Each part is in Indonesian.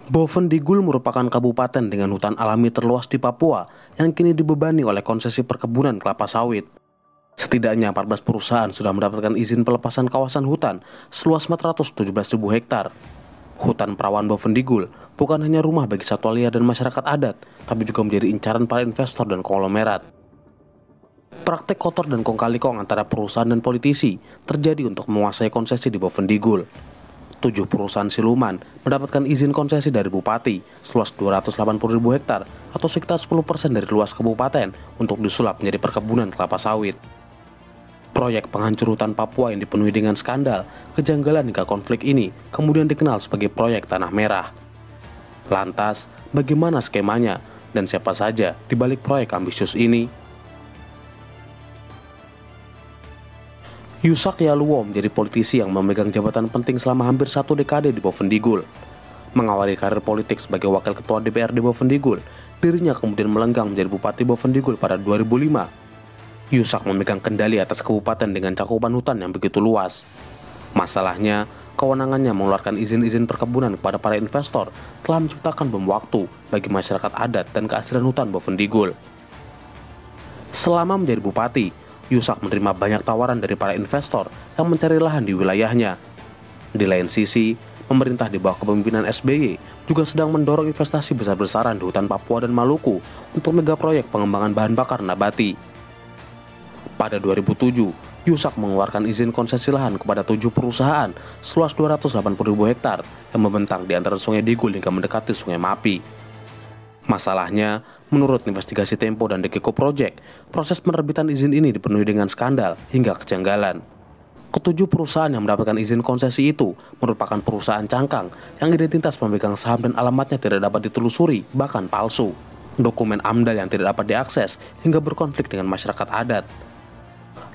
Bovendigul merupakan kabupaten dengan hutan alami terluas di Papua yang kini dibebani oleh konsesi perkebunan kelapa sawit. Setidaknya 14 perusahaan sudah mendapatkan izin pelepasan kawasan hutan seluas 417.000 hektar. Hutan perawan Bovendigul bukan hanya rumah bagi satwa liar dan masyarakat adat, tapi juga menjadi incaran para investor dan konglomerat. Praktek kotor dan kong kali kong antara perusahaan dan politisi terjadi untuk menguasai konsesi di Bovendigul. 7 perusahaan siluman mendapatkan izin konsesi dari bupati seluas 280.000 hektar atau sekitar 10% dari luas kabupaten untuk disulap menjadi perkebunan kelapa sawit. Proyek penghancur hutan Papua yang dipenuhi dengan skandal, kejanggalan hingga konflik ini kemudian dikenal sebagai proyek Tanah Merah. Lantas, bagaimana skemanya dan siapa saja di balik proyek ambisius ini? Yusak Yaluo menjadi politisi yang memegang jabatan penting selama hampir 1 dekade di Bovendigul. Mengawali karir politik sebagai wakil ketua DPRD Bovendigul, dirinya kemudian melenggang menjadi Bupati Bovendigul pada 2005. Yusak memegang kendali atas kabupaten dengan cakupan hutan yang begitu luas. Masalahnya, kewenangannya mengeluarkan izin-izin perkebunan kepada para investor telah menciptakan bom waktu bagi masyarakat adat dan keaslian hutan Bovendigul. Selama menjadi bupati, Yusak menerima banyak tawaran dari para investor yang mencari lahan di wilayahnya. Di lain sisi, pemerintah di bawah kepemimpinan SBY juga sedang mendorong investasi besar-besaran di hutan Papua dan Maluku untuk mega proyek pengembangan bahan bakar nabati. Pada 2007, Yusak mengeluarkan izin konsesi lahan kepada 7 perusahaan seluas 280.000 hektar yang membentang di antara Sungai Digul hingga mendekati Sungai Mapi. Masalahnya, menurut investigasi Tempo dan Dekiko Project, proses penerbitan izin ini dipenuhi dengan skandal hingga kejanggalan. Ketujuh perusahaan yang mendapatkan izin konsesi itu merupakan perusahaan cangkang yang identitas pemegang saham dan alamatnya tidak dapat ditelusuri, bahkan palsu. Dokumen AMDAL yang tidak dapat diakses hingga berkonflik dengan masyarakat adat.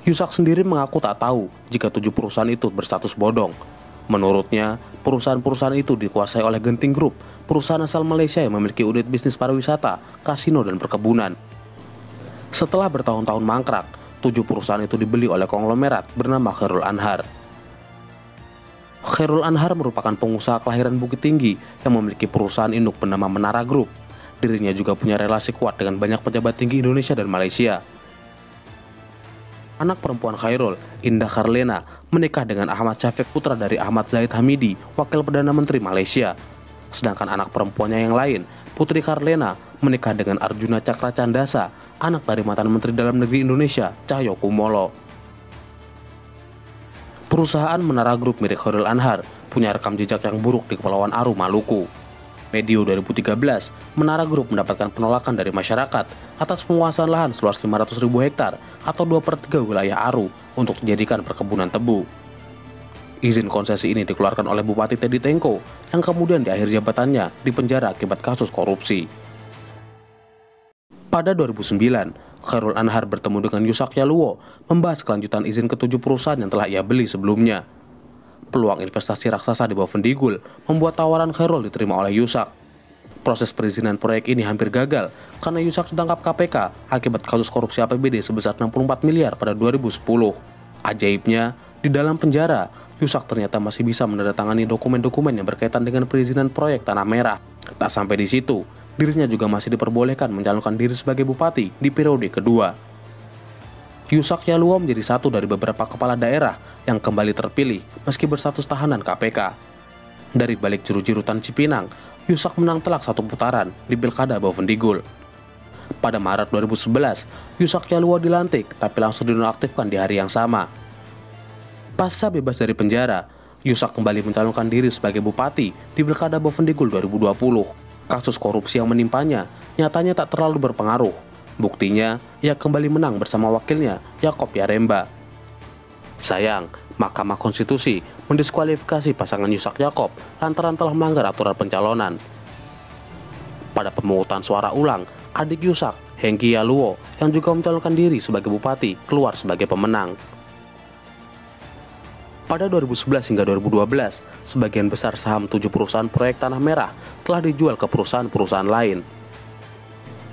Yusak sendiri mengaku tak tahu jika 7 perusahaan itu berstatus bodong. Menurutnya, perusahaan-perusahaan itu dikuasai oleh Genting Group, perusahaan asal Malaysia yang memiliki unit bisnis pariwisata, kasino, dan perkebunan. Setelah bertahun-tahun mangkrak, 7 perusahaan itu dibeli oleh konglomerat bernama Khairul Anhar. Khairul Anhar merupakan pengusaha kelahiran Bukit Tinggi yang memiliki perusahaan induk bernama Menara Group. Dirinya juga punya relasi kuat dengan banyak pejabat tinggi Indonesia dan Malaysia. Anak perempuan Khairul, Indah Karlena, menikah dengan Ahmad Syafiq, putra dari Ahmad Zahid Hamidi, Wakil Perdana Menteri Malaysia. Sedangkan anak perempuannya yang lain, Putri Karlena, menikah dengan Arjuna Cakra Candasa, anak dari mantan Menteri Dalam Negeri Indonesia, Cahyo Kumolo. Perusahaan Menara Group milik Khairul Anhar punya rekam jejak yang buruk di Kepulauan Aru, Maluku. Medio 2013, Menara Group mendapatkan penolakan dari masyarakat atas penguasaan lahan seluas 500.000 hektar atau 2/3 wilayah Aru untuk dijadikan perkebunan tebu. Izin konsesi ini dikeluarkan oleh Bupati Teddy Tengko yang kemudian di akhir jabatannya dipenjara akibat kasus korupsi. Pada 2009, Khairul Anhar bertemu dengan Yusak Yaluo membahas kelanjutan izin ke-7 perusahaan yang telah ia beli sebelumnya. Peluang investasi raksasa di Bovendigul membuat tawaran Khairul diterima oleh Yusak. Proses perizinan proyek ini hampir gagal karena Yusak ditangkap KPK akibat kasus korupsi APBD sebesar 64 miliar pada 2010. Ajaibnya, di dalam penjara, Yusak ternyata masih bisa menandatangani dokumen-dokumen yang berkaitan dengan perizinan proyek Tanah Merah. Tak sampai di situ, dirinya juga masih diperbolehkan mencalonkan diri sebagai bupati di periode kedua. Yusak Yaluo menjadi satu dari beberapa kepala daerah yang kembali terpilih meski berstatus tahanan KPK. Dari balik jeru-jerutan Cipinang, Yusak menang telak 1 putaran di Pilkada Bovendigul. Pada Maret 2011, Yusak Yaluo dilantik tapi langsung dinonaktifkan di hari yang sama. Pasca bebas dari penjara, Yusak kembali mencalonkan diri sebagai bupati di Pilkada Bovendigul 2020. Kasus korupsi yang menimpanya nyatanya tak terlalu berpengaruh. Buktinya, ia kembali menang bersama wakilnya, Yaakob Yaremba. Sayang, Mahkamah Konstitusi mendiskualifikasi pasangan Yusak Yaakob lantaran telah melanggar aturan pencalonan. Pada pemungutan suara ulang, adik Yusak, Hengki Yaluo, yang juga mencalonkan diri sebagai bupati, keluar sebagai pemenang. Pada 2011 hingga 2012, sebagian besar saham 7 perusahaan proyek Tanah Merah telah dijual ke perusahaan-perusahaan lain.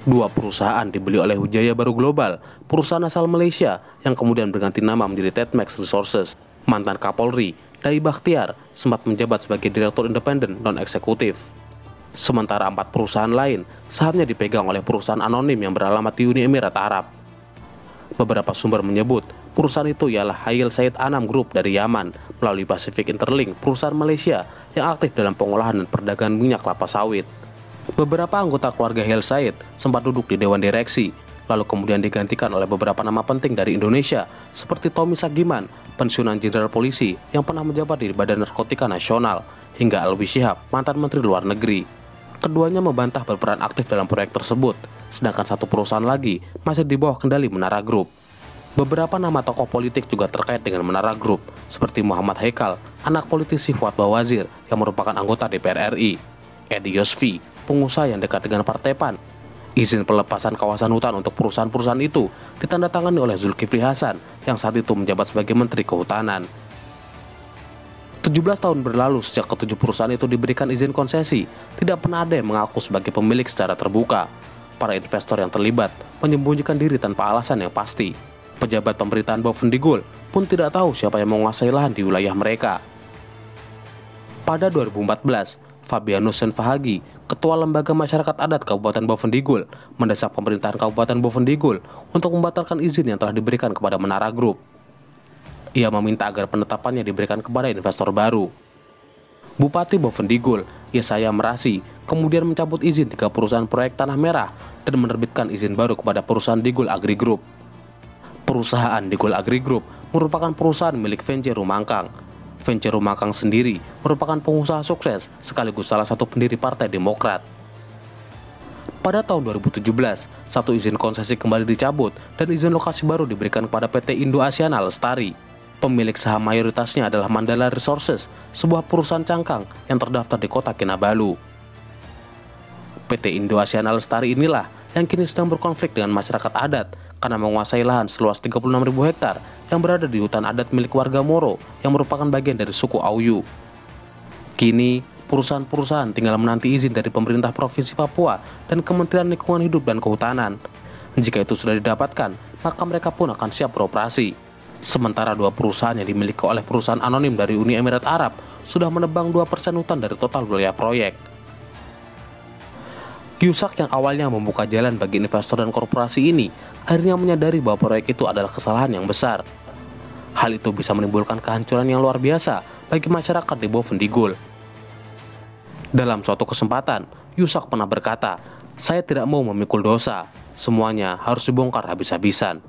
2 perusahaan dibeli oleh Wijaya Baru Global, perusahaan asal Malaysia yang kemudian berganti nama menjadi Tedmax Resources. Mantan Kapolri, Dai Bakhtiar, sempat menjabat sebagai Direktur Independen Non-Eksekutif. Sementara 4 perusahaan lain sahamnya dipegang oleh perusahaan anonim yang beralamat di Uni Emirat Arab. Beberapa sumber menyebut perusahaan itu ialah Hayil Said Anam Group dari Yaman melalui Pacific Interlink, perusahaan Malaysia yang aktif dalam pengolahan dan perdagangan minyak kelapa sawit. Beberapa anggota keluarga Hayil Said sempat duduk di dewan direksi, lalu kemudian digantikan oleh beberapa nama penting dari Indonesia seperti Tommy Sagiman, pensiunan jenderal polisi yang pernah menjabat di Badan Narkotika Nasional, hingga Alwi Syihab, mantan Menteri Luar Negeri. Keduanya membantah berperan aktif dalam proyek tersebut, sedangkan satu perusahaan lagi masih di bawah kendali Menara Group. Beberapa nama tokoh politik juga terkait dengan Menara Group, seperti Muhammad Haikal, anak politisi Fuad Bawazir yang merupakan anggota DPR RI, Edi Yosfi, pengusaha yang dekat dengan Partai PAN. Izin pelepasan kawasan hutan untuk perusahaan-perusahaan itu ditandatangani oleh Zulkifli Hasan yang saat itu menjabat sebagai Menteri Kehutanan. 17 tahun berlalu sejak ketujuh perusahaan itu diberikan izin konsesi, tidak pernah ada yang mengaku sebagai pemilik secara terbuka. Para investor yang terlibat menyembunyikan diri tanpa alasan yang pasti. Pejabat pemerintahan Bovendigul pun tidak tahu siapa yang menguasai lahan di wilayah mereka. Pada 2014, Fabianus Senfahagi, Ketua Lembaga Masyarakat Adat Kabupaten Bovendigul, mendesak pemerintahan Kabupaten Bovendigul untuk membatalkan izin yang telah diberikan kepada Menara Group. Ia meminta agar penetapannya diberikan kepada investor baru. Bupati Bovendigul, Yesaya Merasi, kemudian mencabut izin 3 perusahaan proyek tanah merah dan menerbitkan izin baru kepada perusahaan Digul Agri Group. Perusahaan Digul Agri Group merupakan perusahaan milik Vence Rumangkang. Vence Rumangkang sendiri merupakan pengusaha sukses sekaligus salah satu pendiri Partai Demokrat. Pada tahun 2017, satu izin konsesi kembali dicabut dan izin lokasi baru diberikan kepada PT Indo Asiana Lestari. Pemilik saham mayoritasnya adalah Mandala Resources, sebuah perusahaan cangkang yang terdaftar di kota Kinabalu. PT Indo Asiana Lestari inilah yang kini sedang berkonflik dengan masyarakat adat karena menguasai lahan seluas 36.000 hektar yang berada di hutan adat milik warga Moro yang merupakan bagian dari suku Auyu. Kini, perusahaan-perusahaan tinggal menanti izin dari pemerintah Provinsi Papua dan Kementerian Lingkungan Hidup dan Kehutanan. Jika itu sudah didapatkan, maka mereka pun akan siap beroperasi. Sementara 2 perusahaan yang dimiliki oleh perusahaan anonim dari Uni Emirat Arab sudah menebang 2% hutan dari total wilayah proyek. Yusak yang awalnya membuka jalan bagi investor dan korporasi ini akhirnya menyadari bahwa proyek itu adalah kesalahan yang besar. Hal itu bisa menimbulkan kehancuran yang luar biasa bagi masyarakat di Bovendigul. Dalam suatu kesempatan, Yusak pernah berkata, "Saya tidak mau memikul dosa, semuanya harus dibongkar habis-habisan."